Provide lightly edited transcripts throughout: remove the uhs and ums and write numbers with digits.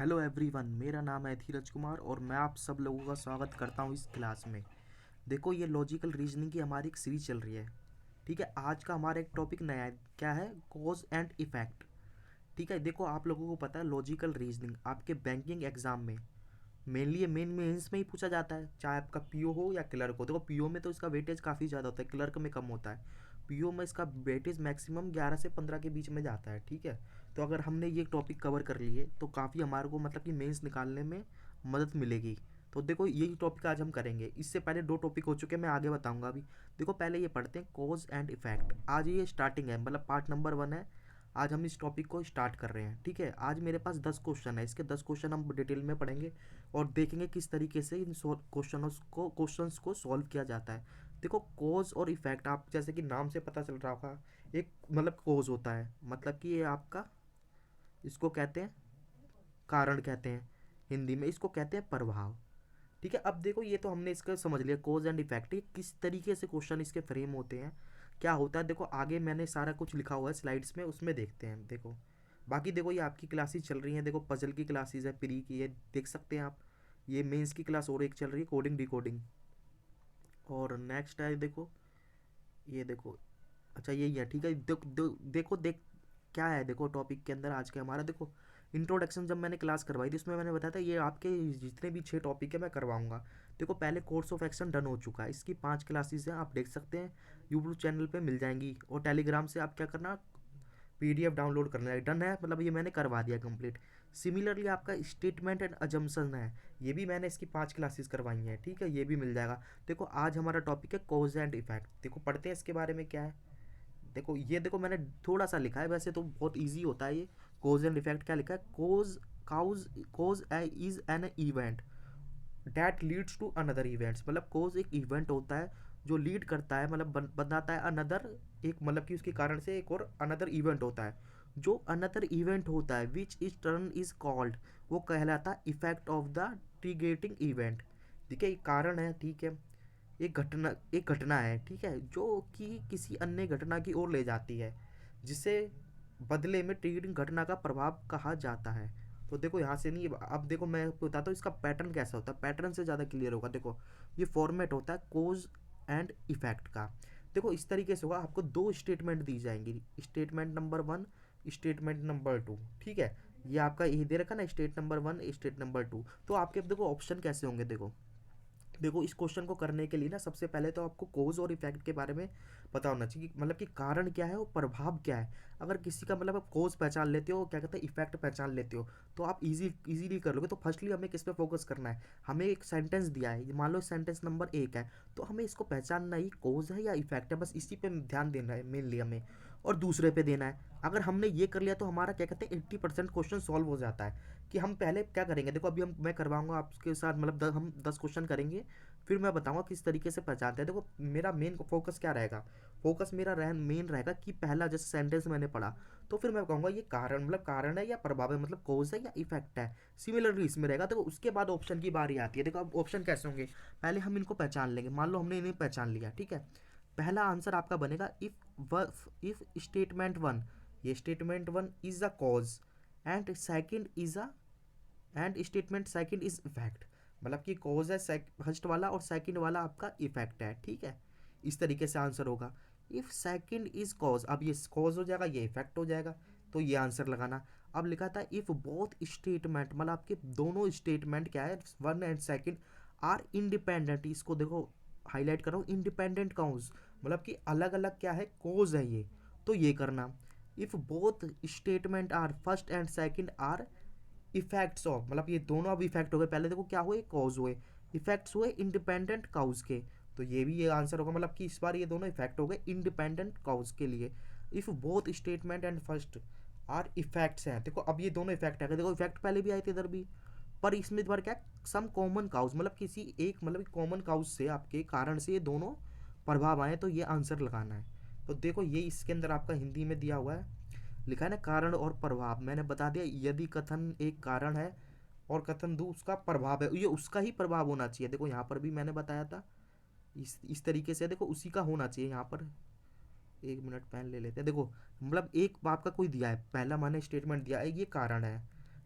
Hello everyone, मेरा नाम है धीरज कुमार और मैं आप सब लोगों का स्वागत करता हूँ इस क्लास में। देखो, ये लॉजिकल रीजनिंग की हमारी एक सीरीज चल रही है। ठीक है, आज का हमारा एक टॉपिक नया है। क्या है? Cause and effect. ठीक है, देखो आप लोगों को पता है लॉजिकल रीजनिंग आपके बैंकिंग एग्जाम में मेनली ये मेंस में ही पूछा जाता है, चाहे आपका पीओ हो या क्लर्क हो। देखो पीओ में तो इसका वेटेज काफ़ी ज़्यादा होता है, क्लर्क में कम होता है। पीओ में इसका वेटेज मैक्सिमम 11 से 15 के बीच में जाता है। ठीक है, तो अगर हमने ये टॉपिक कवर कर लिए तो काफ़ी हमारे को मतलब कि मेंस निकालने में मदद मिलेगी। तो देखो यही टॉपिक आज हम करेंगे। इससे पहले दो टॉपिक हो चुके हैं, मैं आगे बताऊंगा अभी। देखो पहले ये पढ़ते हैं कॉज एंड इफेक्ट। आज ये स्टार्टिंग है, मतलब पार्ट नंबर 1 है। आज हम इस टॉपिक को स्टार्ट कर रहे हैं। ठीक है, आज मेरे पास 10 क्वेश्चन है, इसके 10 क्वेश्चन हम डिटेल में पढ़ेंगे और देखेंगे किस तरीके से इन क्वेश्चंस को सॉल्व किया जाता है। देखो कॉज और इफेक्ट, आप जैसे कि नाम से पता चल रहा होगा, एक मतलब कॉज होता है, मतलब कि ये आपका, इसको कहते हैं कारण कहते हैं हिंदी में, इसको कहते हैं प्रभाव। ठीक है, अब देखो ये तो हमने इसका समझ लिया कॉज एंड इफेक्ट, ये किस तरीके से क्वेश्चन इसके फ्रेम होते हैं, क्या होता है। देखो आगे मैंने सारा कुछ लिखा हुआ है स्लाइड्स में, उसमें देखते हैं। देखो बाकी देखो ये आपकी क्लासेस चल रही हैं, देखो पजल की क्लासेस है प्री की, ये देख सकते हैं आप। ये मेंस की क्लास और एक चल रही है, कोडिंग डिकोडिंग। और नेक्स्ट है देखो, ये देखो, अच्छा यही है। ठीक है, देखो देख क्या है, देखो टॉपिक के अंदर आज के हमारा देखो इंट्रोडक्शन जब मैंने क्लास करवाई थी उसमें मैंने बताया था ये आपके जितने भी 6 टॉपिक है मैं करवाऊंगा। देखो पहले कोर्स ऑफ एक्शन डन हो चुका है, इसकी 5 क्लासेस हैं, आप देख सकते हैं यूट्यूब चैनल पे मिल जाएंगी। और टेलीग्राम से आप क्या करना, पीडीएफ डाउनलोड करना है, डन है, मतलब ये मैंने करवा दिया कंप्लीट। सिमिलरली आपका स्टेटमेंट एंड अजम्पशन है, ये भी मैंने इसकी 5 क्लासेस करवाई हैं। ठीक है, ये भी मिल जाएगा। देखो आज हमारा टॉपिक है कॉज एंड इफेक्ट। देखो पढ़ते हैं इसके बारे में क्या है। देखो ये देखो मैंने थोड़ा सा लिखा है, वैसे तो बहुत इजी होता है ये। कोज एंड इफेक्ट क्या लिखा है, cause cause cause is an event that leads to another events. मतलब कोज एक इवेंट होता है जो लीड करता है, मतलब बनाता है अनदर, एक मतलब कि उसके कारण से एक और अनदर इवेंट होता है। जो अनदर इवेंट होता है which is turn is called, वो कहलाता है इफेक्ट ऑफ द ट्रिगेटिंग इवेंट। ठीक है, एक कारण है, ठीक है, एक घटना है, ठीक है, जो कि किसी अन्य घटना की ओर ले जाती है, जिसे बदले में ट्रिगरिंग घटना का प्रभाव कहा जाता है। तो देखो यहाँ से नहीं, अब देखो मैं आपको बताता हूँ इसका पैटर्न कैसा होता है, पैटर्न से ज़्यादा क्लियर होगा। देखो ये फॉर्मेट होता है कोज एंड इफेक्ट का। देखो इस तरीके से होगा, आपको 2 स्टेटमेंट दी जाएंगी, स्टेटमेंट नंबर 1, स्टेटमेंट नंबर 2। ठीक है, ये आपका यही दे रखा ना, स्टेट नंबर 1 स्टेट नंबर 2। तो आपके देखो ऑप्शन कैसे होंगे। देखो देखो इस क्वेश्चन को करने के लिए ना सबसे पहले तो आपको कोज और इफेक्ट के बारे में पता होना चाहिए कि मतलब कि कारण क्या है और प्रभाव क्या है। अगर किसी का मतलब आप कोज पहचान लेते हो, क्या कहते हैं, इफेक्ट पहचान लेते हो, तो आप इजीली कर लोगे। तो फर्स्टली हमें किस पे फोकस करना है, हमें एक सेंटेंस दिया है, मान लो सेंटेंस नंबर 1 है, तो हमें इसको पहचानना ही कोज है या इफेक्ट है, बस इसी पे ध्यान देना है मेनली हमें, और दूसरे पे देना है। अगर हमने ये कर लिया तो हमारा क्या कहते हैं 80% क्वेश्चन सॉल्व हो जाता है। कि हम पहले क्या करेंगे, देखो अभी मैं करवाऊंगा आपके साथ, मतलब हम 10 क्वेश्चन करेंगे, फिर मैं बताऊंगा किस तरीके से पहचानते हैं। देखो मेरा मेन फोकस क्या रहेगा, फोकस मेरा मेन रहेगा कि पहला जैसे सेंटेंस मैंने पढ़ा, तो फिर मैं कहूँगा ये कारण, मतलब कारण है या प्रभाव है, मतलब कोज है या इफेक्ट है। सिमिलरली इसमें रहेगा। देखो उसके बाद ऑप्शन की बारी आती है। देखो अब ऑप्शन कैसे होंगे, पहले हम इनको पहचान लेंगे, मान लो हमने इन्हें पहचान लिया। ठीक है, पहला आंसर आपका बनेगा इफ स्टेटमेंट 1, ये statement 1 is a cause and second is a and statement second is effect. मतलब कि कॉज है फर्स्ट वाला और सेकंड वाला आपका इफेक्ट है। ठीक है, इस तरीके से आंसर होगा। इफ सेकंड इज कॉज, अब ये कॉज हो जाएगा, ये इफेक्ट हो जाएगा, तो ये आंसर लगाना। अब लिखा था इफ बोथ स्टेटमेंट, मतलब आपके दोनों स्टेटमेंट क्या है, 1 एंड 2 आर इंडिपेंडेंट, इसको देखो हाईलाइट कर रहा हूँ, इंडिपेंडेंट कॉज, मतलब कि अलग अलग क्या है, कोज है ये, तो ये करना। If both statement are first and second are effects of, मतलब ये दोनों अब इफेक्ट हो गए, पहले देखो क्या हुए, कॉज हुए, इफेक्ट्स हुए इंडिपेंडेंट काउज के, तो ये भी ये आंसर होगा, मतलब कि इस बार ये दोनों इफेक्ट हो गए इंडिपेंडेंट काउज के लिए। If both statement and first are effects हैं, देखो अब ये दोनों इफेक्ट है, देखो इफेक्ट पहले भी आए थे इधर भी, पर इसमें इस बार क्या, सम कॉमन काउज, मतलब किसी एक मतलब कॉमन काउज से, आपके कारण से ये दोनों प्रभाव आए, तो ये आंसर लगाना है। तो देखो ये इसके अंदर आपका हिंदी में दिया हुआ है, लिखा है ना कारण और प्रभाव, मैंने बता दिया यदि कथन एक कारण है और कथन दो उसका प्रभाव है, ये उसका ही प्रभाव होना चाहिए। देखो यहाँ पर भी मैंने बताया था इस तरीके से, देखो उसी का होना चाहिए यहाँ पर। 1 मिनट पेन ले लेते हैं। देखो मतलब एक बाप का कोई दिया है, पहला माने स्टेटमेंट दिया है, ये कारण है,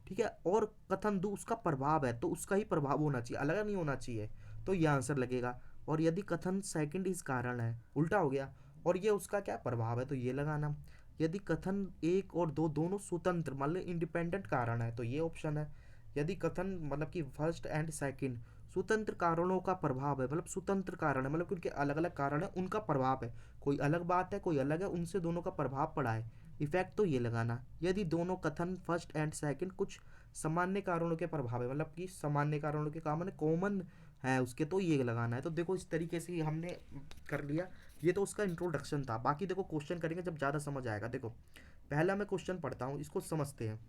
ठीक है, और कथन दो उसका प्रभाव है तो उसका ही प्रभाव होना चाहिए, अलग नहीं होना चाहिए, तो ये आंसर लगेगा। और यदि कथन सेकंड इस कारण है, उल्टा हो गया, और ये उसका क्या प्रभाव है तो ये लगाना। यदि कथन एक और दो दोनों स्वतंत्र मतलब इंडिपेंडेंट कारण है तो ये ऑप्शन है। यदि कथन मतलब कि फर्स्ट एंड सेकंड स्वतंत्र कारणों का प्रभाव है, मतलब स्वतंत्र कारण है मतलब कि उनके अलग अलग कारण है, उनका प्रभाव है, कोई अलग बात है कोई अलग है, उनसे दोनों का प्रभाव पड़ा है, इफेक्ट, तो ये लगाना। यदि दोनों कथन फर्स्ट एंड सेकंड कुछ सामान्य कारणों के प्रभाव है, मतलब कि सामान्य कारणों के काम कॉमन है उसके, तो ये लगाना है। तो देखो इस तरीके से हमने कर लिया। ये तो उसका इंट्रोडक्शन था, बाकी देखो क्वेश्चन करेंगे जब ज़्यादा समझ आएगा। देखो पहला मैं क्वेश्चन पढ़ता हूँ, इसको समझते हैं।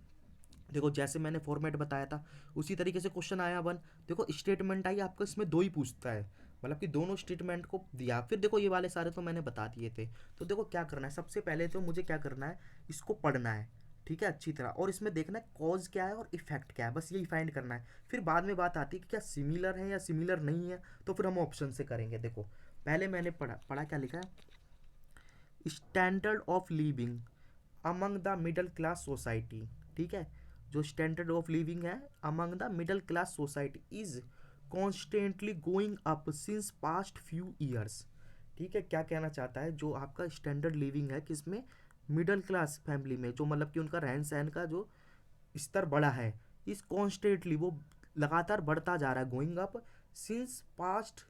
देखो जैसे मैंने फॉर्मेट बताया था उसी तरीके से क्वेश्चन आया वन। देखो स्टेटमेंट आई आपको, इसमें दो ही पूछता है, मतलब कि दोनों स्टेटमेंट को दिया। फिर देखो ये वाले सारे तो मैंने बता दिए थे। तो देखो क्या करना है, सबसे पहले तो मुझे क्या करना है, इसको पढ़ना है, ठीक है, अच्छी तरह, और इसमें देखना है कॉज क्या है और इफेक्ट क्या है, बस यही फाइंड करना है। फिर बाद में बात आती है कि क्या सिमिलर है या सिमिलर नहीं है, तो फिर हम ऑप्शन से करेंगे। देखो पहले मैंने पढ़ा पढ़ा क्या लिखा है, standard of living among the middle class society. ठीक है, जो स्टैंडर्ड ऑफ लिविंग है among the middle class society is constantly going up since past few years. ठीक है, क्या कहना चाहता है, जो आपका स्टैंडर्ड लिविंग है किसमें, मिडिल क्लास फैमिली में, जो मतलब कि उनका रहन सहन का जो स्तर बड़ा है, इस कॉन्स्टेंटली वो लगातार बढ़ता जा रहा है, going up since past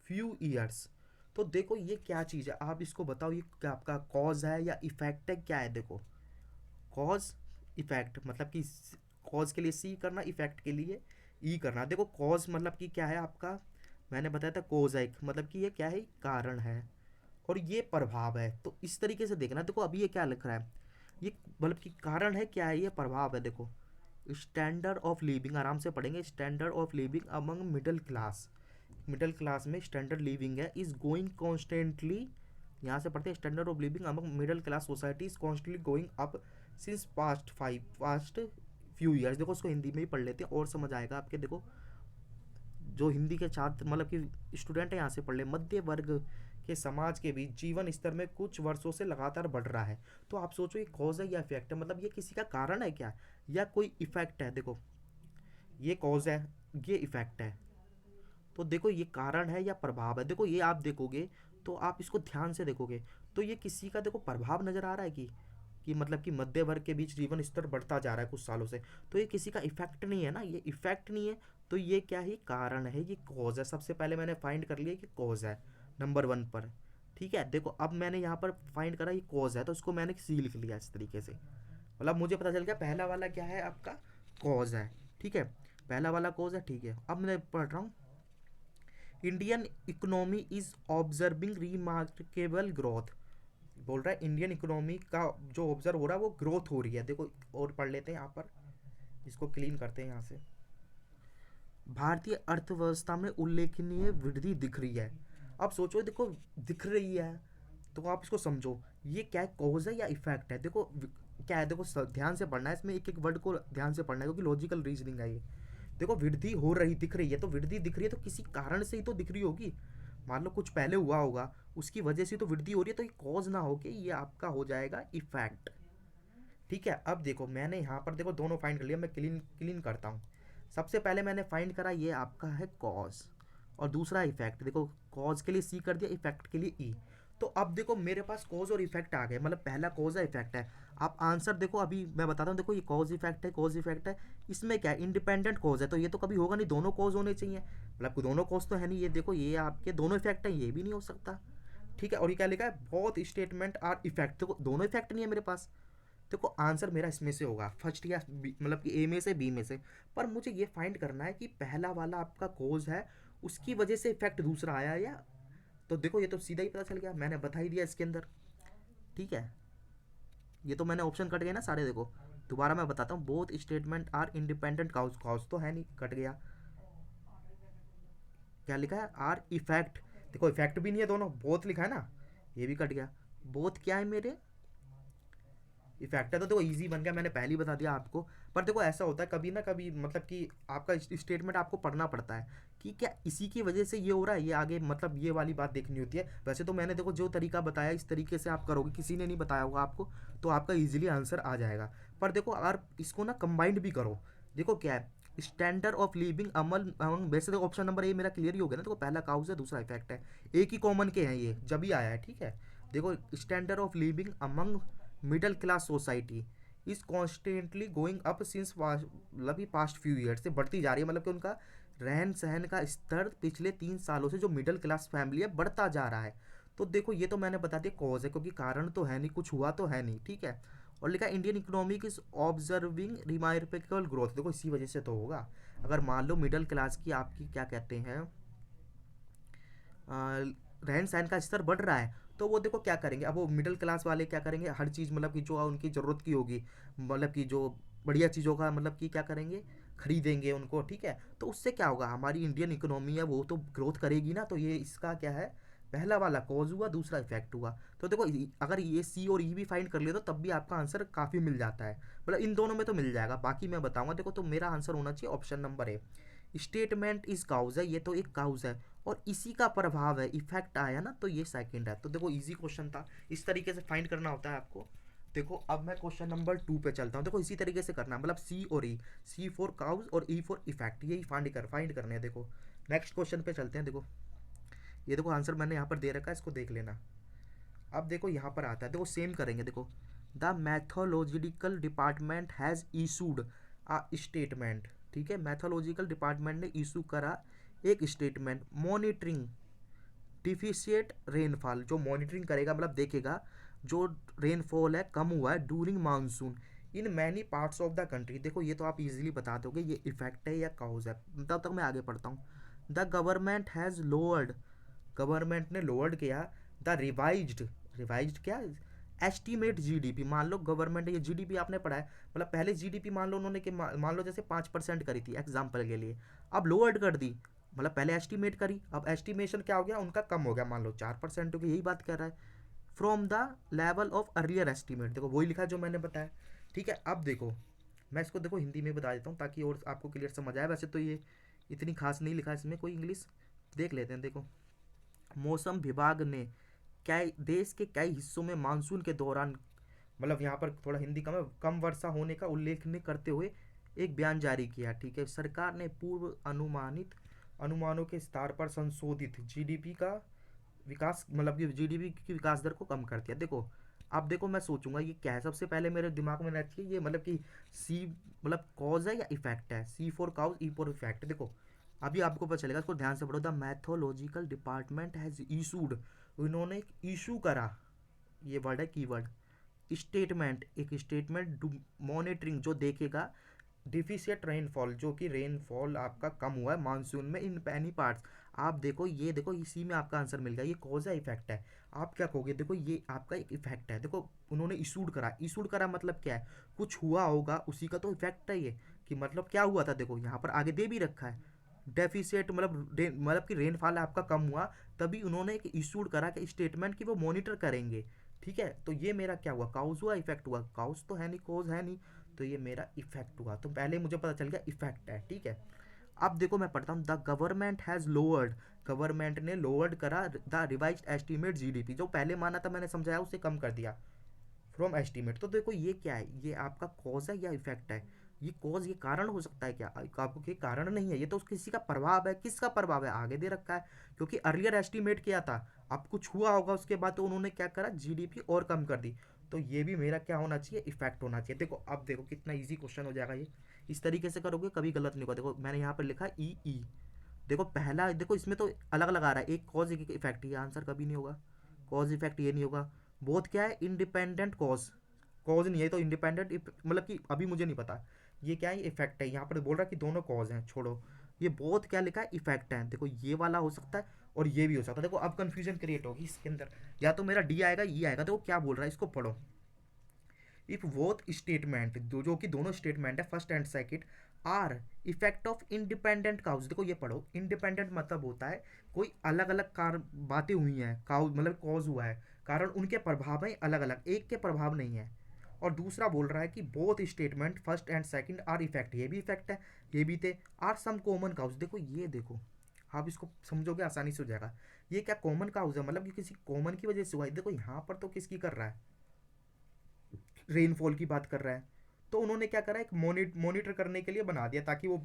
few years. तो देखो ये क्या चीज़ है, आप इसको बताओ, ये क्या आपका कॉज है या इफेक्ट है, क्या है। देखो कॉज इफेक्ट मतलब कि कॉज के लिए सी करना, इफेक्ट के लिए ई करना। देखो कॉज मतलब कि क्या है आपका, मैंने बताया था कोजाइक मतलब कि ये क्या है, कारण है, और ये प्रभाव है। तो इस तरीके से देखना। देखो अभी ये क्या लिख रहा है, ये मतलब कि कारण है, क्या है, ये प्रभाव है। देखो स्टैंडर्ड ऑफ लिविंग, आराम से पढ़ेंगे, standard of living among middle class, middle class में स्टैंडर्ड लिविंग है, इज गोइंग कॉन्स्टेंटली, यहाँ से पढ़ते हैं standard of living among middle class society is constantly going up since past few years. देखो उसको हिंदी में ही पढ़ लेते हैं और समझ आएगा आपके। देखो जो हिंदी के छात्र मतलब कि स्टूडेंट है यहाँ से पढ़ ले, मध्य वर्ग के समाज के बीच जीवन स्तर में कुछ वर्षों से लगातार बढ़ रहा है। तो आप सोचो ये कॉज है या इफेक्ट है, मतलब ये किसी का कारण है क्या, या कोई इफेक्ट है। देखो ये कॉज है, ये इफेक्ट है, तो देखो ये कारण है या प्रभाव है। देखो ये आप देखोगे तो आप इसको ध्यान से देखोगे तो ये किसी का देखो प्रभाव नजर आ रहा है कि मतलब कि मध्य वर्ग के बीच जीवन स्तर बढ़ता जा रहा है कुछ सालों से, तो ये किसी का इफेक्ट नहीं है ना, ये इफेक्ट नहीं है, तो ये क्या है, कारण है, ये कॉज है। सबसे पहले मैंने फाइंड कर लिया कि कॉज है नंबर वन पर। ठीक है, देखो अब मैंने यहाँ पर फाइंड करा ये कॉज है, तो इसको मैंने सी लिख लिया इस तरीके से, मतलब मुझे पता चल गया पहला वाला क्या है आपका, कॉज है। ठीक है, पहला वाला कॉज है। ठीक है, अब मैं पढ़ रहा हूँ, Indian economy is observing remarkable growth. बोल रहा है इंडियन इकोनॉमी का जो ऑब्जर्व हो रहा है वो ग्रोथ हो रही है। देखो और पढ़ लेते हैं यहाँ पर, इसको क्लीन करते हैं यहाँ से, भारतीय अर्थव्यवस्था में उल्लेखनीय वृद्धि दिख रही है। अब सोचो देखो दिख रही है, तो आप इसको समझो ये क्या है, कॉज है या इफेक्ट है। देखो क्या है, देखो ध्यान से पढ़ना है, इसमें एक एक वर्ड को ध्यान से पढ़ना है क्योंकि लॉजिकल रीजनिंग है ये। देखो वृद्धि हो रही दिख रही है, तो वृद्धि दिख रही है तो किसी कारण से ही तो दिख रही होगी, मान लो कुछ पहले हुआ होगा उसकी वजह से तो वृद्धि हो रही है, तो ये कॉज ना हो के ये आपका हो जाएगा इफेक्ट। ठीक है, अब देखो मैंने यहाँ पर देखो दोनों फाइंड कर लिया, मैं क्लीन क्लीन करता हूँ। सबसे पहले मैंने फाइंड करा ये आपका है कॉज, और दूसरा इफेक्ट। देखो कॉज के लिए सी कर दिया, इफेक्ट के लिए ई। तो अब देखो मेरे पास कॉज और इफेक्ट आ गए, मतलब पहला कॉज है इफेक्ट है। आप आंसर देखो, अभी मैं बताता हूँ, देखो ये कॉज इफेक्ट है, कॉज इफेक्ट है, इसमें क्या है, इंडिपेंडेंट कॉज है, तो ये तो कभी होगा नहीं, दोनों कॉज होने चाहिए, मतलब दोनों कॉज तो है नहीं। ये देखो ये आपके दोनों इफेक्ट है, ये भी नहीं हो सकता। ठीक है, और ये क्या लिखा है, बोथ स्टेटमेंट आर इफेक्ट, तो दोनों इफेक्ट नहीं है मेरे पास। देखो आंसर मेरा इसमें से होगा, फर्स्ट या मतलब कि ए में से बी में से। पर मुझे ये फाइंड करना है कि पहला वाला आपका कोज है उसकी वजह से इफेक्ट दूसरा आया या, तो देखो ये तो सीधा ही पता चल गया, मैंने बता ही दिया इसके अंदर। ठीक है, ये तो मैंने ऑप्शन कट गए ना सारे। देखो दोबारा मैं बताता हूँ, both statement are independent cause, cause तो है नहीं, कट गया। क्या लिखा है, आर इफेक्ट, देखो इफेक्ट भी नहीं है, दोनों बोथ लिखा है ना, ये भी कट गया। बोथ क्या है मेरे, इफेक्ट है, तो देखो इजी बन गया, मैंने पहले ही बता दिया आपको। पर देखो ऐसा होता है कभी ना कभी, मतलब कि आपका स्टेटमेंट आपको पढ़ना पड़ता है कि क्या इसी की वजह से ये हो रहा है, ये आगे मतलब ये वाली बात देखनी होती है। वैसे तो मैंने देखो जो तरीका बताया इस तरीके से आप करोगे, किसी ने नहीं बताया होगा आपको, तो आपका ईजिली आंसर आ जाएगा। पर देखो अगर इसको ना कंबाइंड भी करो, देखो क्या है, standard of living Amal among, वैसे तो ऑप्शन नंबर ए मेरा क्लियर ही हो गया ना, देखो पहला काउज है दूसरा इफेक्ट है, एक ही कॉमन के हैं ये जब ही आया है, ठीक है। देखो standard of living among middle class society is constantly going up since, मतलब ये पास्ट फ्यू ईयर से बढ़ती जा रही है, मतलब कि उनका रहन सहन का स्तर पिछले 3 सालों से जो मिडिल क्लास फैमिली है बढ़ता जा रहा है। तो देखो ये तो मैंने बता दिया कॉज है, क्योंकि कारण तो है नहीं, कुछ हुआ तो है नहीं, ठीक है। और लिखा Indian economic is observing remarkable growth, देखो इसी वजह से तो होगा। अगर मान लो मिडिल क्लास की आपकी क्या कहते हैं रहन सहन का स्तर बढ़ रहा है, तो वो देखो क्या करेंगे, अब वो मिडिल क्लास वाले क्या करेंगे, हर चीज़ मतलब कि जो उनकी ज़रूरत की होगी, मतलब कि जो बढ़िया चीज़ों का मतलब कि क्या करेंगे, खरीदेंगे उनको, ठीक है। तो उससे क्या होगा, हमारी इंडियन इकोनॉमी है वो तो ग्रोथ करेगी ना, तो ये इसका क्या है, पहला वाला कॉज हुआ, दूसरा इफेक्ट हुआ। तो देखो अगर ये सी और ई भी फाइंड कर ले तो तब भी आपका आंसर काफ़ी मिल जाता है, मतलब इन दोनों में तो मिल जाएगा, बाकी मैं बताऊंगा। देखो तो मेरा आंसर होना चाहिए option number A, statement is cause है, ये तो एक काउज है और इसी का प्रभाव है, इफेक्ट आया ना, तो ये सेकंड है। तो देखो इजी क्वेश्चन था, इस तरीके से फाइंड करना होता है आपको। देखो अब मैं क्वेश्चन नंबर 2 पे चलता हूँ, देखो इसी तरीके से करना है, मतलब सी और ई, सी फॉर काउज और ई फॉर इफेक्ट, यही फाइंड करने हैं। देखो नेक्स्ट क्वेश्चन पे चलते हैं। देखो ये देखो आंसर मैंने यहाँ पर दे रखा है, इसको देख लेना। अब देखो यहाँ पर आता है, देखो सेम करेंगे। देखो the meteorological department has issued a statement, ठीक है, मैथोलॉजिकल डिपार्टमेंट ने इशू करा एक स्टेटमेंट मॉनिटरिंग डिफिशिएट रेनफॉल, जो मॉनिटरिंग करेगा मतलब देखेगा जो रेनफॉल है कम हुआ है during monsoon in many parts of the country. देखो ये तो आप इजीली बता दोगे ये इफेक्ट है या काउज है, तब तक मैं आगे पढ़ता हूँ। The government has lowered, government ने लोअर्ड किया द रिवाइज्ड, रिवाइज्ड क्या, एस्टीमेट जीडीपी। मान लो गवर्नमेंट, ये जीडीपी आपने पढ़ा है, मतलब पहले जीडीपी मान लो उन्होंने कि मान लो जैसे 5% करी थी एग्जाम्पल के लिए, अब लोअर्ड कर दी, मतलब पहले एस्टीमेट करी, अब एस्टीमेशन क्या हो गया उनका कम हो गया, मान लो 4% हो गया, यही बात कर रहा है। From the level of earlier estimate, देखो वही लिखा जो मैंने बताया, ठीक है। अब देखो मैं इसको देखो हिंदी में बता देता हूँ ताकि और आपको क्लियर समझ आए, वैसे तो ये इतनी खास नहीं लिखा इसमें कोई इंग्लिश, देख लेते हैं। देखो मौसम विभाग ने कई देश के कई हिस्सों में मानसून के दौरान, मतलब यहाँ पर थोड़ा हिंदी कम है, कम वर्षा होने का उल्लेख करते हुए एक बयान जारी किया, ठीक है। सरकार ने पूर्व अनुमानित अनुमानों के स्तर पर संशोधित जीडीपी का विकास, मतलब कि जीडीपी की विकास दर को कम कर दिया। देखो अब देखो मैं सोचूंगा ये क्या है, सबसे पहले मेरे दिमाग में रहती है ये, मतलब कि सी मतलब कॉज है या इफेक्ट है, C for cause E for effect. देखो अभी आपको पता चलेगा, इसको ध्यान से पढ़ो। The meteorological department has issued, उन्होंने एक इशू करा, ये वर्ड है कीवर्ड, स्टेटमेंट, एक स्टेटमेंट मॉनिटरिंग जो देखेगा डिफिशिएट रेनफॉल, जो कि रेनफॉल आपका कम हुआ है मानसून में इन पैनी पार्ट्स। आप देखो ये देखो इसी में आपका आंसर मिल गया, ये कॉज है इफेक्ट है। आप क्या कहोगे, देखो ये आपका एक इफेक्ट है। देखो उन्होंने इशूड करा मतलब क्या है, कुछ हुआ होगा उसी का तो इफेक्ट है ये, कि मतलब क्या हुआ था, देखो यहाँ पर आगे दे भी रखा है डेफिसिट, मतलब कि रेनफॉल आपका कम हुआ, तभी उन्होंने एक इशूड करा कि स्टेटमेंट की वो मॉनिटर करेंगे, ठीक है। तो ये मेरा क्या हुआ, काउज हुआ इफेक्ट हुआ, काउज तो है नहीं कोज है नहीं, तो ये मेरा इफेक्ट हुआ। तो पहले मुझे पता चल गया इफेक्ट है, ठीक है। अब देखो मैं पढ़ता हूँ, the government has lowered, government ने लोअर्ड करा द रिवाइज्ड एस्टीमेट जीडीपी, जो पहले माना था मैंने समझाया उसे कम कर दिया फ्रॉम एस्टीमेट। तो देखो ये क्या है, ये आपका कॉज है या इफेक्ट है, ये कॉज ये कारण हो सकता है क्या, आपको ये कारण नहीं है, ये तो किसी का प्रभाव है, किसका प्रभाव है आगे दे रखा है, क्योंकि अर्लियर एस्टीमेट किया था, अब कुछ हुआ होगा उसके बाद तो उन्होंने क्या करा जीडीपी और कम कर दी। तो ये भी मेरा क्या होना चाहिए, इफेक्ट होना चाहिए। देखो अब देखो कितना इजी क्वेश्चन हो जाएगा ये, इस तरीके से करोगे कभी गलत नहीं होगा। देखो मैंने यहाँ पर लिखा ई ई, देखो पहला देखो इसमें तो अलग अलग आ रहा है, एक कॉज एक इफेक्ट, ये आंसर कभी नहीं होगा, कॉज इफेक्ट ये नहीं होगा। बहुत क्या है, इंडिपेंडेंट कॉज, कॉज नहीं है तो इंडिपेंडेंट, मतलब कि अभी मुझे नहीं पता ये क्या है, इफेक्ट है, यहाँ पर बोल रहा है कि दोनों कॉज हैं, छोड़ो ये बहुत क्या लिखा है इफेक्ट है। देखो ये वाला हो सकता है और ये भी हो सकता है, देखो अब कंफ्यूजन क्रिएट होगी इसके अंदर, या तो मेरा डी आएगा ये आएगा। देखो क्या बोल रहा है इसको पढ़ो, इफ बोथ स्टेटमेंट, जो कि दोनों स्टेटमेंट है first and second, are effect of independent cause, देखो ये पढ़ो, इंडिपेंडेंट मतलब होता है कोई अलग अलग कार बातें हुई हैं, काउज मतलब कॉज हुआ है, कारण उनके प्रभाव हैं अलग अलग, एक के प्रभाव नहीं है। और दूसरा बोल रहा है कि both statement first and second are effect, ये भी इफेक्ट है, ये भी थे, आर सम कॉमन काउज। देखो ये देखो आप इसको समझोगे आसानी से हो जाएगा, ये क्या कॉमन काउज है, मतलब कि किसी कॉमन की वजह से हुआ है। देखो यहाँ पर तो किसकी कर रहा है, रेनफॉल की बात कर रहा है, तो उन्होंने क्या करा, एक मॉनिटर करने के लिए बना दिया ताकि वो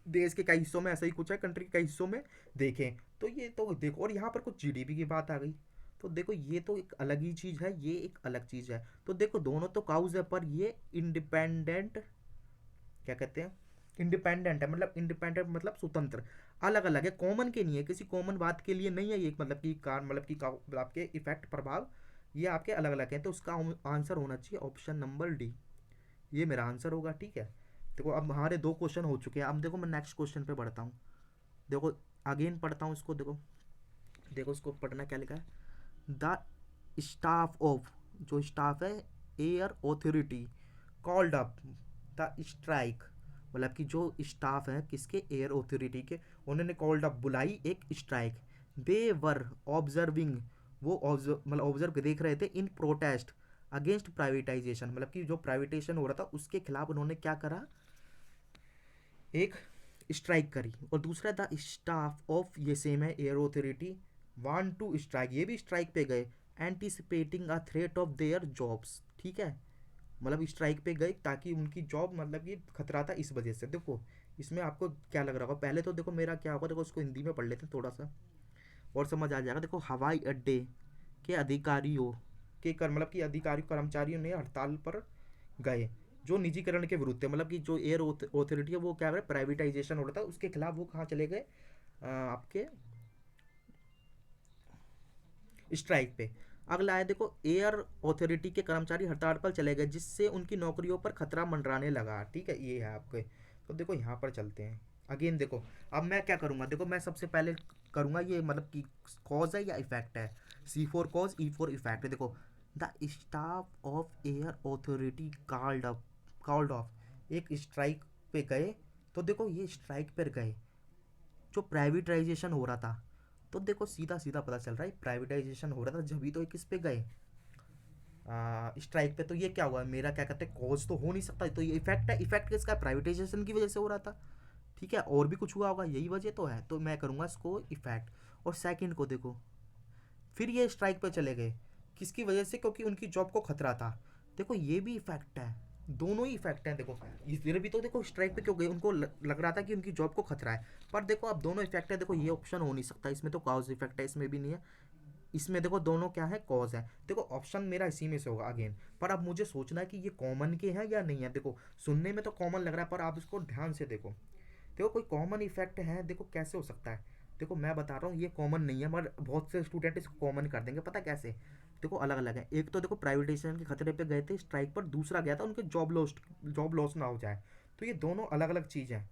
देश के कई हिस्सों में ऐसा ही कुछ है, कंट्री के कई हिस्सों में देखें। तो ये तो देखो, और यहाँ पर कुछ जीडीपी की बात आ गई। तो देखो ये तो एक अलग ही चीज़ है, ये एक अलग चीज़ है। तो देखो दोनों तो काउज है, पर ये इंडिपेंडेंट, क्या कहते हैं, इंडिपेंडेंट है, मतलब इंडिपेंडेंट मतलब स्वतंत्र, अलग अलग है, कॉमन के नहीं है, किसी कॉमन बात के लिए नहीं है ये, मतलब कि कार मतलब कि आपके इफेक्ट प्रभाव ये आपके अलग अलग हैं। तो उसका आंसर होना चाहिए ऑप्शन नंबर डी, ये मेरा आंसर होगा। ठीक है, देखो अब हमारे दो क्वेश्चन हो चुके हैं। अब देखो मैं नेक्स्ट क्वेश्चन पे बढ़ता हूँ। देखो अगेन पढ़ता हूँ इसको, देखो देखो इसको पढ़ना क्या लिखा है। द स्टाफ ऑफ, जो स्टाफ है air authority called up the strike, मतलब कि जो स्टाफ है किसके, एयर ऑथोरिटी के, उन्होंने कॉल्ड अप बुलाई एक स्ट्राइक। दे वर ऑब्जर्विंग, वो ऑब्जर्व मतलब ऑब्जर्व देख रहे थे, इन प्रोटेस्ट अगेंस्ट प्राइवेटाइजेशन, मतलब कि जो प्राइवेटाइजेशन हो रहा था उसके खिलाफ उन्होंने क्या करा, एक स्ट्राइक करी। और दूसरा द स्टाफ ऑफ, ये सेम है, air authority want to strike, ये भी स्ट्राइक पे गए, anticipating a threat of their jobs. ठीक है, मतलब स्ट्राइक पे गए ताकि उनकी जॉब मतलब कि खतरा था इस वजह से। देखो इसमें आपको क्या लग रहा होगा, पहले तो देखो मेरा क्या होगा, देखो उसको हिंदी में पढ़ लेते हैं थोड़ा सा और समझ आ जाएगा। देखो हवाई अड्डे के अधिकारियों के कर मतलब कि अधिकारियों कर्मचारियों ने हड़ताल पर गए जो निजीकरण के विरुद्ध थे, मतलब कि जो एयर ऑथोरिटी है वो क्या करे, प्राइवेटाइजेशन हो रहा था उसके खिलाफ वो कहाँ चले गए, आपके स्ट्राइक पे। अगला है देखो, एयर ऑथोरिटी के कर्मचारी हड़ताल पर चले गए जिससे उनकी नौकरियों पर खतरा मंडराने लगा। ठीक है, ये है आपके। तो देखो यहाँ पर चलते हैं अगेन। देखो अब मैं क्या करूँगा, देखो मैं सबसे पहले करूँगा ये मतलब कि कॉज है या इफेक्ट है, C for cause E for effect है। देखो the staff of air authority called off, एक स्ट्राइक पे गए। तो देखो ये स्ट्राइक पर गए जो प्राइवेटाइजेशन हो रहा था, तो देखो सीधा सीधा पता चल रहा है प्राइवेटाइजेशन हो रहा था जब भी तो ये किस पे गए, स्ट्राइक पे। तो ये क्या हुआ, मेरा क्या कहते हैं, कॉज तो हो नहीं सकता, तो ये इफेक्ट है। इफेक्ट किसका, प्राइवेटाइजेशन की वजह से हो रहा था। ठीक है, और भी कुछ हुआ होगा, यही वजह तो है, तो मैं करूँगा इसको इफेक्ट। और सेकंड को देखो, फिर ये स्ट्राइक पे चले गए किसकी वजह से, क्योंकि उनकी जॉब को खतरा था। देखो ये भी इफेक्ट है, दोनों ही इफेक्ट हैं। देखो इधर भी तो देखो स्ट्राइक पे क्यों गए, उनको लग रहा था कि उनकी जॉब को खतरा है। पर देखो अब दोनों इफेक्ट है, देखो ये ऑप्शन हो नहीं सकता, इसमें तो कॉज इफेक्ट है, इसमें भी नहीं है, इसमें देखो दोनों क्या है, कॉज है। देखो ऑप्शन मेरा इसी में से होगा अगेन। पर अब मुझे सोचना है कि ये कॉमन के हैं या नहीं है। देखो सुनने में तो कॉमन लग रहा है, पर आप इसको ध्यान से देखो। देखो कोई कॉमन इफेक्ट है, देखो कैसे हो सकता है। देखो मैं बता रहा हूँ ये कॉमन नहीं है, मगर बहुत से स्टूडेंट इसको कॉमन कर देंगे, पता कैसे। देखो अलग अलग है, एक तो देखो प्राइवेटाइजेशन के खतरे पे गए थे स्ट्राइक पर, दूसरा गया था उनके जॉब लॉस ना हो जाए। तो ये दोनों अलग अलग चीज़ हैं,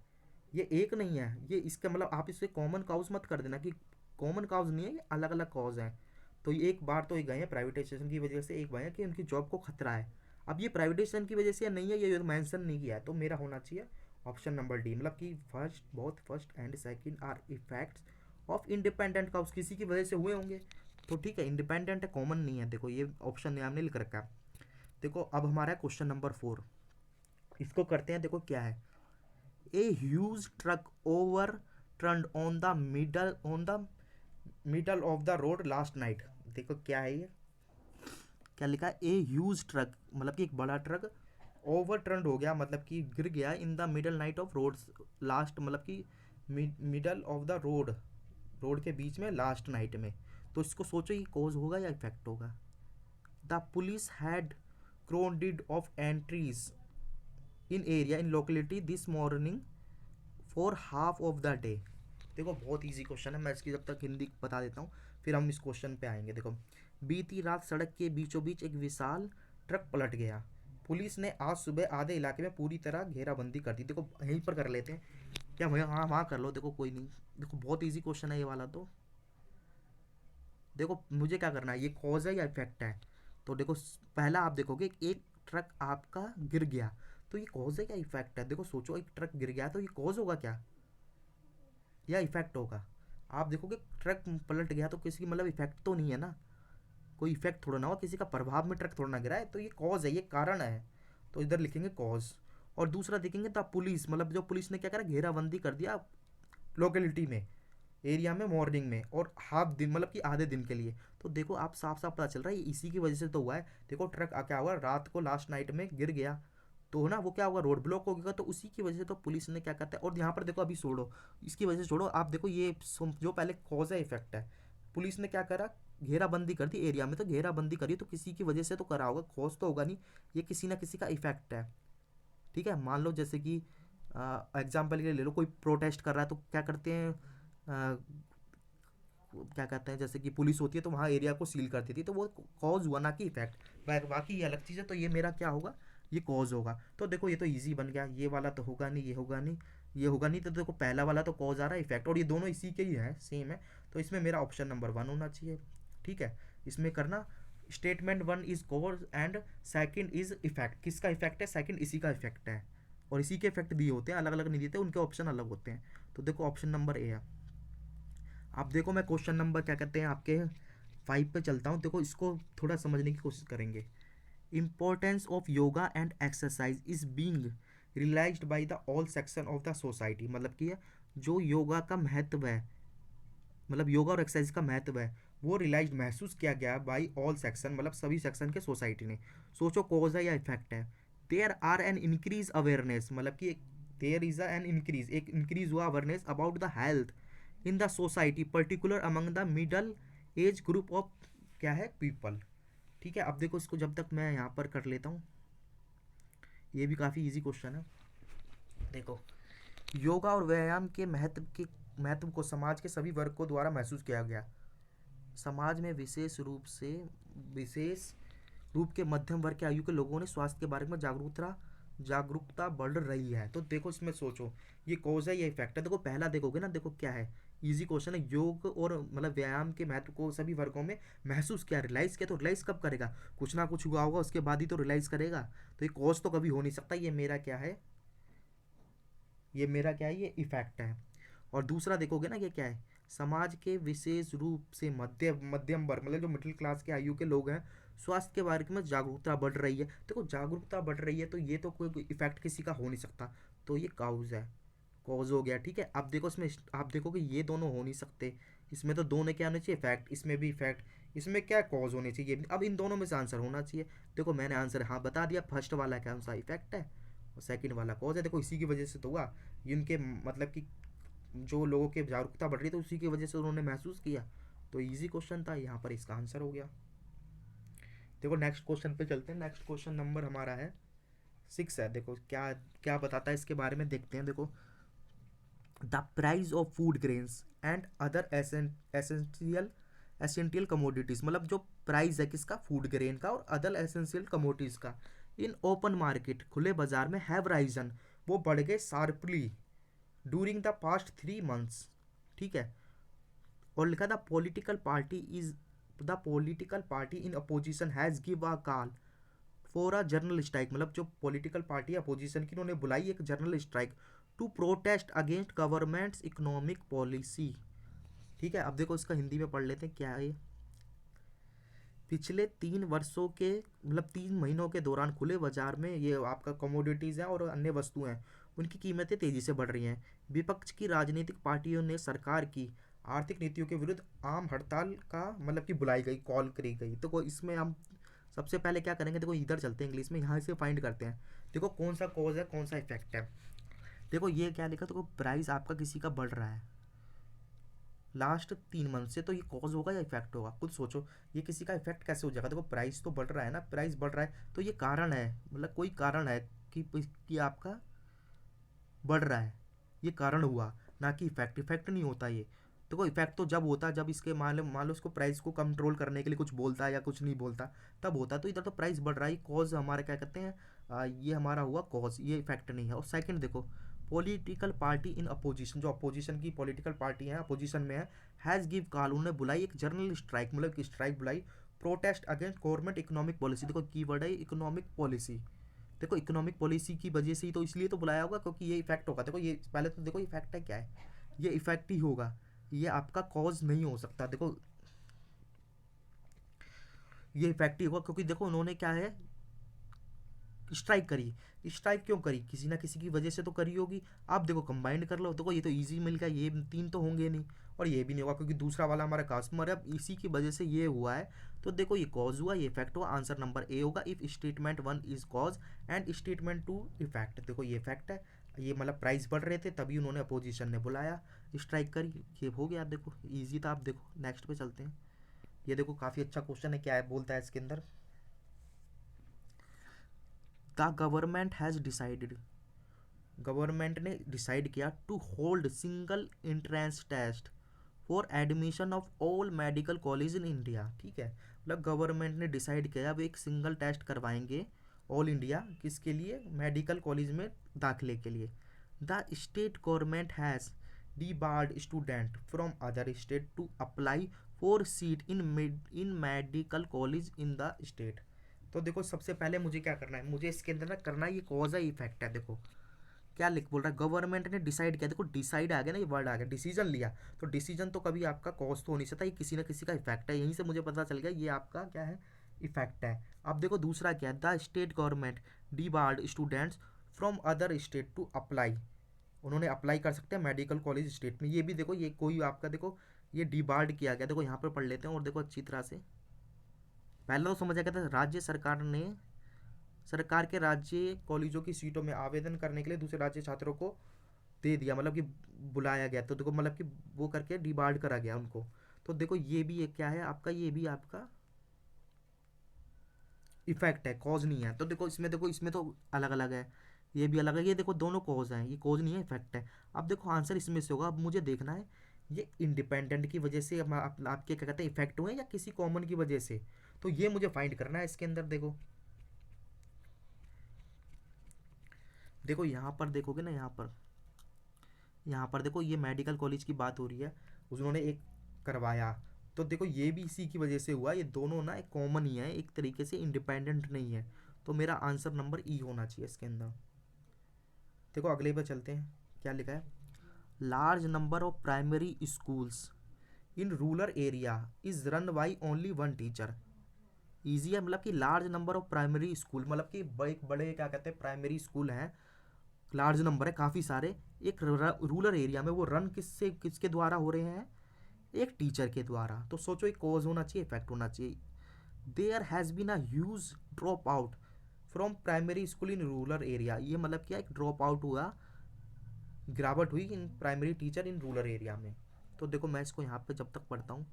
ये एक नहीं है। ये इसका मतलब आप इसे कॉमन काउज मत कर देना कि कॉमन काउज नहीं है, ये अलग अलग कॉज हैं। तो ये एक बार तो ये गए हैं प्राइवेटाइजेशन की वजह से, एक बार है कि उनकी जॉब को खतरा है। अब ये प्राइवेटाइजेशन की वजह से या नहीं है ये मेंशन नहीं किया है, तो मेरा होना चाहिए ऑप्शन नंबर डी, मतलब कि first, both first and second are effects of independent cause, किसी की वजह से हुए होंगे। तो ठीक है, इंडिपेंडेंट है, कॉमन नहीं है। देखो ये ऑप्शन यहाँ हमने लिख रखा है। देखो अब हमारा है क्वेश्चन नंबर 4, इसको करते हैं। देखो क्या है, a huge truck over turn on the middle of the road last night. देखो क्या है ये, क्या लिखा है, ए ह्यूज ट्रक मतलब कि एक बड़ा ट्रक ओवर टर्न हो गया, मतलब कि गिर गया, in the middle night of road, last मतलब कि middle of the road, road के बीच में लास्ट नाइट में। तो इसको सोचो ये कॉज होगा या इफेक्ट होगा। The police had crowded of entries in area in locality this morning for half of the day. देखो बहुत इजी क्वेश्चन है, मैं इसकी जब तक हिंदी बता देता हूँ फिर हम इस क्वेश्चन पे आएंगे। देखो बीती रात सड़क के बीचों बीच एक विशाल ट्रक पलट गया, पुलिस ने आज सुबह आधे इलाके में पूरी तरह घेराबंदी कर दी। देखो यहीं पर कर लेते हैं क्या भैया, हाँ वहाँ कर लो, देखो कोई नहीं। देखो बहुत इजी क्वेश्चन है ये वाला। तो देखो मुझे क्या करना है, ये कॉज है या इफेक्ट है। तो देखो पहला आप देखोगे एक ट्रक आपका गिर गया, तो ये कॉज है या इफेक्ट है। देखो सोचो एक ट्रक गिर गया तो ये कॉज होगा क्या या इफेक्ट होगा। आप देखोगे ट्रक पलट गया तो किसी की मतलब इफेक्ट तो नहीं है ना, कोई इफेक्ट थोड़ा ना हो, किसी का प्रभाव में ट्रक थोड़ा ना गिरा है। तो ये कॉज है, ये कारण है, तो इधर लिखेंगे कॉज। और दूसरा देखेंगे द पुलिस, मतलब जो पुलिस ने क्या करा, घेराबंदी कर दिया लोकेलिटी में, एरिया में मॉर्निंग में, और हाफ दिन मतलब कि आधे दिन के लिए। तो देखो आप साफ साफ पता चल रहा है ये इसी की वजह से तो हुआ है। देखो ट्रक क्या हुआ, रात को लास्ट नाइट में गिर गया, तो ना वो क्या होगा, रोड ब्लॉक हो गया, तो उसी की वजह से तो पुलिस ने क्या कहता है। और यहाँ पर देखो अभी छोड़ो, इसकी वजह से छोड़ो, आप देखो ये जो पहले कॉज है इफेक्ट है, पुलिस ने क्या करा, घेराबंदी कर दी एरिया में, तो घेराबंदी करी तो किसी की वजह से तो करा होगा, कॉज तो होगा नहीं, ये किसी ना किसी का इफेक्ट है। ठीक है, मान लो जैसे कि एग्जाम्पल के लिए ले लो, कोई प्रोटेस्ट कर रहा है तो क्या करते हैं, क्या कहते हैं, जैसे कि पुलिस होती है तो वहाँ एरिया को सील कर देती है, तो वो कॉज हुआ ना कि इफेक्ट। बाकी ये अलग चीज़ है, तो ये मेरा क्या होगा, ये कॉज होगा। तो देखो ये तो इजी बन गया, ये वाला तो होगा नहीं, ये होगा नहीं, ये होगा नहीं, तो देखो पहला वाला तो कॉज आ रहा है, इफेक्ट, और ये दोनों इसी के ही हैं, सेम है। तो इसमें मेरा ऑप्शन नंबर 1 होना चाहिए। ठीक है, इसमें करना, statement 1 is cause and second is effect. किसका इफेक्ट है, सेकंड इसी का इफेक्ट है, और इसी के इफेक्ट दिए होते हैं, अलग अलग नहीं देते, उनके ऑप्शन अलग होते हैं। तो देखो ऑप्शन नंबर ए है। आप देखो मैं क्वेश्चन नंबर क्या कहते हैं आपके 5 पे चलता हूँ, देखो इसको थोड़ा समझने की कोशिश करेंगे। Importance of yoga and exercise is being realised by the all section of the society. मतलब कि जो योगा का महत्व है, मतलब योगा और एक्सरसाइज का महत्व है, वो रियलाइज महसूस किया गया बाई ऑल सेक्शन, मतलब सभी सेक्शन के सोसाइटी ने। सोचो कॉज है या इफेक्ट है। There are an increase awareness, मतलब कि देयर इज एन इंक्रीज, एक इंक्रीज हुआ awareness about the health in the society particular among the middle age group of क्या है पीपल। ठीक है, अब देखो इसको जब तक मैं यहाँ पर कर लेता हूँ, ये भी काफ़ी इजी क्वेश्चन है। देखो योगा और व्यायाम के महत्व को समाज के सभी वर्गों द्वारा महसूस किया गया। समाज में विशेष रूप के मध्यम वर्ग के आयु के लोगों ने स्वास्थ्य के बारे में जागरूकता बढ़ रही है। तो देखो इसमें सोचो, ये कॉज है ये इफेक्ट है। देखो पहला देखोगे ना, देखो क्या है, इजी क्वेश्चन है। योग और मतलब व्यायाम के महत्व को सभी वर्गों में महसूस किया, रियलाइज किया, तो रियलाइज कब करेगा, कुछ ना कुछ हुआ होगा उसके बाद ही तो रियलाइज करेगा। तो ये कॉज तो कभी हो नहीं सकता, ये मेरा क्या है, ये मेरा क्या है, ये इफेक्ट है। और दूसरा देखोगे ना, ये क्या है, समाज के विशेष रूप से मध्यम वर्ग, मतलब जो मिडिल क्लास के आयु के लोग हैं, स्वास्थ्य के बारे में जागरूकता बढ़ रही है। देखो जागरूकता बढ़ रही है तो ये तो कोई इफेक्ट किसी का हो नहीं सकता, तो ये काउज है, कॉज हो गया। ठीक है, अब देखो इसमें आप देखोगे ये दोनों हो नहीं सकते, इसमें तो दोनों क्या होने चाहिए, इफेक्ट, इसमें भी इफेक्ट, इसमें क्या कॉज होने चाहिए। अब इन दोनों में से आंसर होना चाहिए। देखो मैंने आंसर हाँ बता दिया, फर्स्ट वाला क्या सा इफेक्ट है और सेकंड वाला कॉज है। देखो इसी की वजह से तो हुआ, इनके मतलब कि जो लोगों की जागरूकता बढ़ रही थी उसी की वजह से उन्होंने महसूस किया। तो इजी क्वेश्चन था, यहाँ पर इसका आंसर हो गया। देखो नेक्स्ट क्वेश्चन पे चलते हैं। नेक्स्ट क्वेश्चन नंबर हमारा है 6 है। देखो क्या क्या बताता है इसके बारे में, देखते हैं। देखो the price of food grains and other essential commodities, मतलब जो प्राइस है किसका, फूड ग्रेन का और अदर एसेंशियल कमोडिटीज का, इन ओपन मार्केट, खुले बाजार में, हैव राइजन, वो बढ़ गए sharply during the past 3 months. ठीक है, और लिखा the political party in opposition has give a call for a general strike, मतलब जो पॉलिटिकल पार्टी अपोजिशन की, उन्होंने बुलाई एक general strike to protest against government's economic policy. ठीक है, अब देखो इसका हिंदी में पढ़ लेते हैं क्या है। पिछले 3 वर्षों के मतलब 3 महीनों के दौरान खुले बाजार में ये आपका कमोडिटीज़ हैं और अन्य वस्तुएं हैं, उनकी कीमतें तेज़ी से बढ़ रही हैं। विपक्ष की राजनीतिक पार्टियों ने सरकार की आर्थिक नीतियों के विरुद्ध आम हड़ताल का मतलब कि बुलाई गई, कॉल करी गई। तो इसमें हम सबसे पहले क्या करेंगे, देखो इधर चलते हैं इंग्लिश में, यहाँ से फाइंड करते हैं। देखो कौन सा कॉज है कौन सा इफेक्ट है। देखो ये क्या लिखा, देखो प्राइस आपका किसी का बढ़ रहा है लास्ट 3 मंथ से, तो ये कॉज होगा या इफेक्ट होगा, खुद सोचो। ये किसी का इफेक्ट कैसे हो जाएगा, देखो प्राइस तो बढ़ रहा है ना, प्राइस बढ़ रहा है तो ये कारण है, मतलब कोई कारण है कि आपका बढ़ रहा है, ये कारण हुआ, ना कि इफेक्ट। इफेक्ट नहीं होता ये। देखो इफेक्ट तो जब होता है जब इसके मान लो इसको प्राइस को कंट्रोल करने के लिए कुछ बोलता है या कुछ नहीं बोलता, तब होता है। तो इधर तो प्राइस बढ़ रहा है, कॉज हमारा क्या कहते हैं, ये हमारा हुआ कॉज, ये इफेक्ट नहीं है। और सेकंड देखो, पॉलिटिकल पार्टी इन अपोजिशन, जो अपोजिशन की पॉलिटिकल पार्टी है, अपोजिशन में है, हैज़ गिव कॉल, उन्होंने बुलाई एक जर्नल स्ट्राइक, मतलब कि स्ट्राइक बुलाई, protest against government economic policy. देखो की वर्ड है इकोनॉमिक पॉलिसी। देखो इकोनॉमिक पॉलिसी की वजह से ही तो इसलिए तो बुलाया होगा क्योंकि ये इफेक्ट होगा। देखो ये पहले तो देखो इफेक्ट है क्या है, ये इफेक्ट ही होगा, ये आपका कॉज नहीं हो सकता। देखो ये इफेक्ट ही होगा क्योंकि देखो उन्होंने क्या है, स्ट्राइक करी। स्ट्राइक क्यों करी? किसी ना किसी की वजह से तो करी होगी। आप देखो कंबाइंड कर लो, देखो ये तो इजी मिल गया, ये तीन तो होंगे नहीं और ये भी नहीं होगा क्योंकि दूसरा वाला हमारा कस्टमर है, अब इसी की वजह से ये हुआ है। तो देखो ये कॉज हुआ, ये इफेक्ट हुआ, आंसर नंबर ए होगा। If statement one is cause and statement two effect. देखो ये इफेक्ट है, ये मतलब प्राइस बढ़ रहे थे तभी उन्होंने अपोजिशन ने बुलाया, स्ट्राइक करी, ये हो गया। देखो ईजी था। आप देखो नेक्स्ट पे चलते हैं। ये देखो काफ़ी अच्छा क्वेश्चन है, क्या है बोलता है इसके अंदर, the government has decided, government ने डिसाइड किया to hold single entrance test for admission of all medical college in India. ठीक है, मतलब गवर्नमेंट ने डिसाइड किया अब एक सिंगल टेस्ट करवाएंगे ऑल इंडिया, किसके लिए? मेडिकल कॉलेज में दाखिले के लिए। The state government has debarred student from other state to apply for seat in medical college in the state. तो देखो सबसे पहले मुझे क्या करना है, मुझे इसके अंदर ना करना है, ये कॉज है इफेक्ट है। देखो क्या लिख बोल रहा है, गवर्नमेंट ने डिसाइड किया। देखो डिसाइड आ गया ना, ये वर्ड आ गया, डिसीजन लिया। तो डिसीजन तो कभी आपका कॉज तो हो नहीं सकता, ये किसी ना किसी का इफेक्ट है। यहीं से मुझे पता चल गया ये आपका क्या है, इफेक्ट है। अब देखो दूसरा क्या है, the state government debarred students from other state to apply. उन्होंने अप्लाई कर सकते हैं मेडिकल कॉलेज स्टेट में। ये भी देखो ये कोई आपका देखो ये डिबार्ड किया गया। देखो यहाँ पर पढ़ लेते हैं और देखो अच्छी तरह से, पहले तो समझा गया था राज्य सरकार ने, सरकार के राज्य कॉलेजों की सीटों में आवेदन करने के लिए दूसरे राज्य छात्रों को दे दिया, मतलब कि बुलाया गया। तो देखो मतलब कि वो करके डिबार्ड करा गया उनको। तो देखो ये भी एक क्या है आपका, ये भी आपका इफेक्ट है, कॉज नहीं है। तो देखो इसमें तो अलग अलग है, ये भी अलग है, ये देखो दोनों कॉज हैं, ये कॉज नहीं है इफेक्ट है। अब देखो आंसर इसमें से होगा। अब मुझे देखना है ये इंडिपेंडेंट की वजह से आपके क्या कहते हैं इफेक्ट हुए या किसी कॉमन की वजह से, तो ये मुझे फाइंड करना है इसके अंदर। देखो देखो यहाँ पर देखोगे ना, यहाँ पर देखो ये मेडिकल कॉलेज की बात हो रही है, उन्होंने एक करवाया। तो देखो ये भी इसी की वजह से हुआ, ये दोनों ना एक कॉमन ही है, एक तरीके से इंडिपेंडेंट नहीं है। तो मेरा आंसर नंबर ई होना चाहिए इसके अंदर। देखो अगले पे चलते हैं, क्या लिखा है, large number of primary schools in rural area is run by only one teacher. Easy है, मतलब कि large number of primary school, मतलब कि बड़े बड़े क्या कहते हैं प्राइमरी स्कूल हैं, लार्ज नंबर है काफ़ी सारे, एक रूरल एरिया में, वो रन किससे किसके द्वारा हो रहे हैं, एक टीचर के द्वारा। तो सोचो एक कॉज होना चाहिए, इफेक्ट होना चाहिए। There has been a huge drop out from primary school in rural area. ये मतलब क्या, एक ड्रॉप आउट हुआ, गिरावट हुई in primary teacher in rural area में। तो देखो मैं इसको यहाँ पे जब तक पढ़ता हूँ,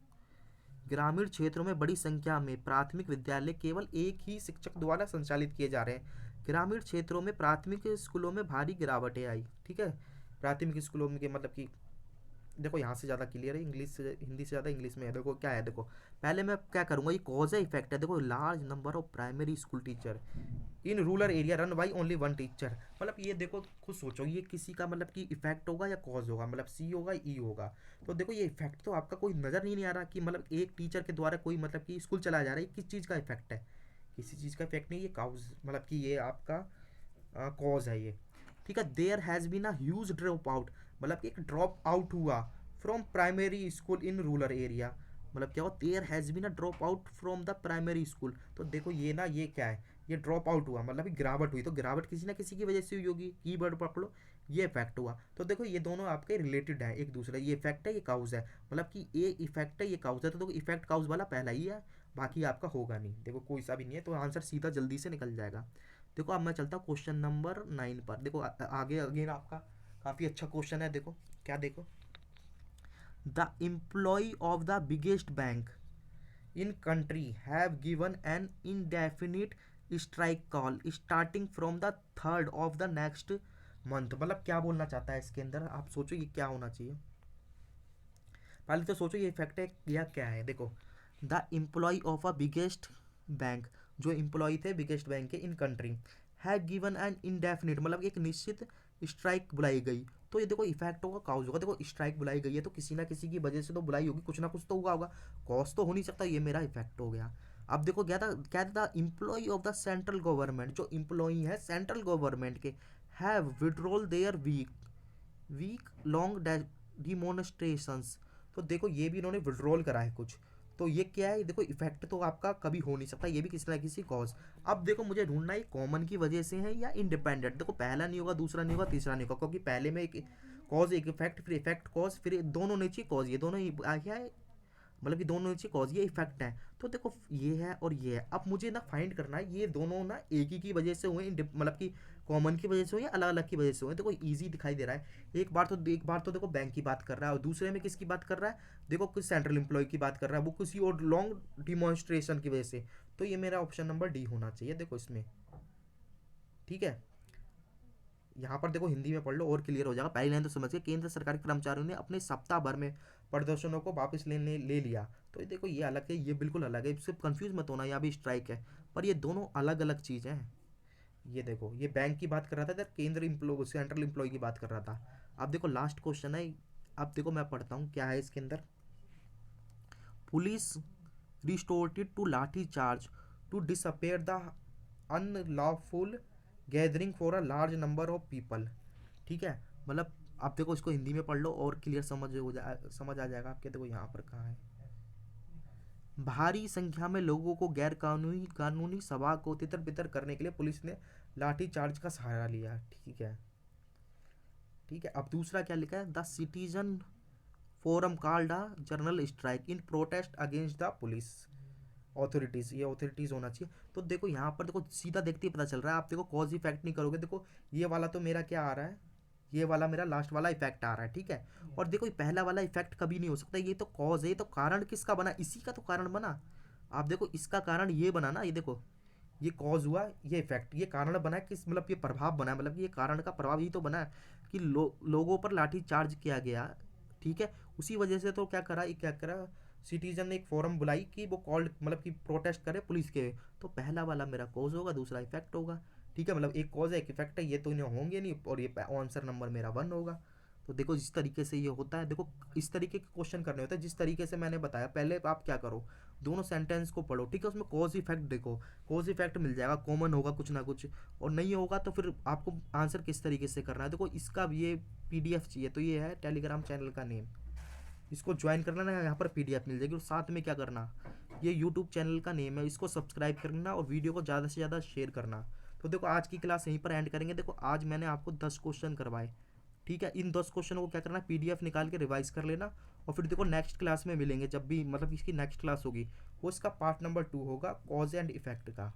ग्रामीण क्षेत्रों में बड़ी संख्या में प्राथमिक विद्यालय केवल एक ही शिक्षक द्वारा संचालित किए जा रहे हैं। ग्रामीण क्षेत्रों में प्राथमिक स्कूलों में भारी गिरावटें आई। ठीक है, प्राथमिक स्कूलों में मतलब कि देखो यहाँ से ज़्यादा क्लियर है, इंग्लिश से हिंदी से ज़्यादा इंग्लिश में है। देखो क्या है, देखो पहले मैं क्या करूँगा, ये कॉज है इफेक्ट है। देखो large number of primary school teacher in rural area run by only one teacher, मतलब ये देखो खुद सोचो ये किसी का मतलब कि इफेक्ट होगा या कॉज होगा, मतलब सी होगा ई होगा। तो देखो ये इफेक्ट तो आपका कोई नज़र नहीं आ रहा कि मतलब एक टीचर के द्वारा कोई मतलब कि स्कूल चलाया जा रहा है, किस चीज़ का इफेक्ट है, किसी चीज़ का इफेक्ट नहीं, ये काउज मतलब कि ये आपका कॉज है ये। ठीक है, there has been a huge drop out, मतलब कि एक ड्रॉप आउट हुआ from primary school in rural area, मतलब क्या हुआ, there has been a drop out from the primary school. तो देखो ये ना, ये क्या है, ये ड्रॉप आउट हुआ मतलब कि गिरावट हुई, तो गिरावट किसी ना किसी की वजह से हुई होगी, कीवर्ड पकड़ो, ये इफेक्ट हुआ। तो देखो ये दोनों आपके रिलेटेड है एक दूसरे, ये इफेक्ट है ये काउज है, मतलब कि ये इफेक्ट है ये काउज है। तो देखो इफेक्ट काउज वाला पहला ही है, बाकी आपका होगा नहीं, देखो कोई सा भी नहीं है, तो आंसर सीधा जल्दी से निकल जाएगा। देखो अब मैं चलता हूँ क्वेश्चन नंबर 9 पर। देखो आगे अगेन आपका काफ़ी अच्छा क्वेश्चन है। देखो क्या, देखो the employ of the biggest bank in country have given an indefinite strike call starting from the third of the next month। मतलब क्या बोलना चाहता है इसके अंदर, आप सोचो ये क्या होना चाहिए, पहले तो सोचो ये इफेक्ट है या क्या है। देखो the employ of a biggest bank, जो एम्प्लॉय थे बिगेस्ट बैंक के in country, have given an indefinite, मतलब एक निश्चित स्ट्राइक बुलाई गई। तो ये देखो इफेक्ट होगा काउज होगा, देखो स्ट्राइक बुलाई गई है तो किसी ना किसी की वजह से तो बुलाई होगी, कुछ ना कुछ तो हुआ होगा, कॉज तो हो नहीं सकता, ये मेरा इफेक्ट हो गया। अब देखो क्या था, employ of the central government, जो एम्प्लॉई है सेंट्रल गवर्नमेंट के, have withdrawal their week long demonstrations. तो देखो ये भी इन्होंने विड्रॉल करा है कुछ, तो ये क्या है, देखो इफेक्ट तो आपका कभी हो नहीं सकता, ये भी किसी ना किसी कॉज। अब देखो मुझे ढूंढना है कॉमन की वजह से है या इंडिपेंडेंट। देखो पहला नहीं होगा, दूसरा नहीं होगा, तीसरा नहीं होगा, क्योंकि पहले में एक कॉज एक इफेक्ट, फिर इफेक्ट कॉज, फिर दोनों नीचे कॉज, ये दोनों ही क्या है, मतलब कि दोनों नीचे कॉज ये इफेक्ट है। तो देखो ये है और ये है, अब मुझे ना फाइंड करना है ये दोनों ना एक ही की वजह से हुए, मतलब कि कॉमन की वजह से हुए या अलग अलग की वजह से हुए। देखो इजी दिखाई दे रहा है। एक बार तो देखो बैंक की बात कर रहा है, और दूसरे में किसकी बात कर रहा है, देखो किस सेंट्रल एम्प्लॉय की बात कर रहा है, वो किसी और लॉन्ग डिमॉन्स्ट्रेशन की वजह से। तो ये मेरा ऑप्शन नंबर डी होना चाहिए देखो इसमें। ठीक है, यहाँ पर देखो हिंदी में पढ़ लो और क्लियर हो जाएगा। पहली लाइन तो समझ गए, केंद्र सरकार के कर्मचारियों ने अपने सप्ताह भर में प्रदर्शनों को वापस ले लिया। तो ये देखो ये अलग है, ये बिल्कुल अलग है, सिर्फ कंफ्यूज मत होना, यहाँ भी स्ट्राइक है, पर ये दोनों अलग अलग चीज़ हैं। ये देखो ये बैंक की बात कर रहा था, इधर केंद्र एम्प्लॉय सेंट्रल एम्प्लॉय की बात कर रहा था। अब देखो लास्ट क्वेश्चन है, अब देखो मैं पढ़ता हूँ क्या है इसके अंदर। Police resorted to lathi charge to disappear the unlawful gathering for a large number of people. ठीक है, मतलब आप देखो इसको हिंदी में पढ़ लो और क्लियर समझ आ जाएगा आपके। देखो यहाँ पर कहाँ है, भारी संख्या में लोगों को गैर कानूनी कानूनी सभा को तितर बितर करने के लिए पुलिस ने लाठी चार्ज का सहारा लिया। ठीक है, ठीक है। अब दूसरा क्या लिखा है, the citizen forum called a general strike in protest against the police authorities. ये ऑथोरिटीज़ होना चाहिए। तो देखो यहाँ पर देखो सीधा देखते ही पता चल रहा है, आप देखो कॉज इफेक्ट नहीं करोगे। देखो ये वाला तो मेरा क्या आ रहा है, ये वाला मेरा लास्ट वाला इफेक्ट आ रहा है। ठीक है, और देखो ये पहला वाला इफेक्ट कभी नहीं हो सकता, ये तो कॉज है, ये तो कारण किसका बना, इसी का तो कारण बना। आप देखो इसका कारण ये बना ना, ये देखो ये कॉज हुआ, ये इफेक्ट, ये कारण बना है किस, मतलब ये प्रभाव बना है, मतलब ये कारण का प्रभाव ही तो बना है कि लोगों पर लाठी चार्ज किया गया। ठीक है, उसी वजह से तो क्या करा सिटीजन ने एक फोरम बुलाई कि वो कॉल्ड, मतलब कि प्रोटेस्ट करे पुलिस के। तो पहला वाला मेरा कॉज होगा, दूसरा इफेक्ट होगा। ठीक है, मतलब एक कॉज है एक इफेक्ट है, ये तो इन्हें होंगे नहीं, और ये आंसर नंबर मेरा 1 होगा। तो देखो जिस तरीके से ये होता है, देखो इस तरीके के क्वेश्चन करने होते हैं जिस तरीके से मैंने बताया। पहले आप क्या करो, दोनों सेंटेंस को पढ़ो। ठीक है, उसमें कॉज इफेक्ट देखो, कॉज इफेक्ट मिल जाएगा, कॉमन होगा कुछ ना कुछ, और नहीं होगा तो फिर आपको आंसर किस तरीके से करना है। देखो इसका ये पीडीएफ चाहिए, तो ये है टेलीग्राम चैनल का नेम, इसको ज्वाइन करना ना, यहाँ पर पीडीएफ मिल जाएगी। और साथ में क्या करना, ये यूट्यूब चैनल का नेम है, इसको सब्सक्राइब करना और वीडियो को ज़्यादा से ज़्यादा शेयर करना। तो देखो आज की क्लास यहीं पर एंड करेंगे। देखो आज मैंने आपको 10 क्वेश्चन करवाए। ठीक है, इन 10 क्वेश्चनों को क्या करना, पीडीएफ निकाल के रिवाइज कर लेना, और फिर देखो नेक्स्ट क्लास में मिलेंगे, जब भी मतलब इसकी नेक्स्ट क्लास होगी वो इसका पार्ट नंबर 2 होगा, कॉज एंड इफेक्ट का।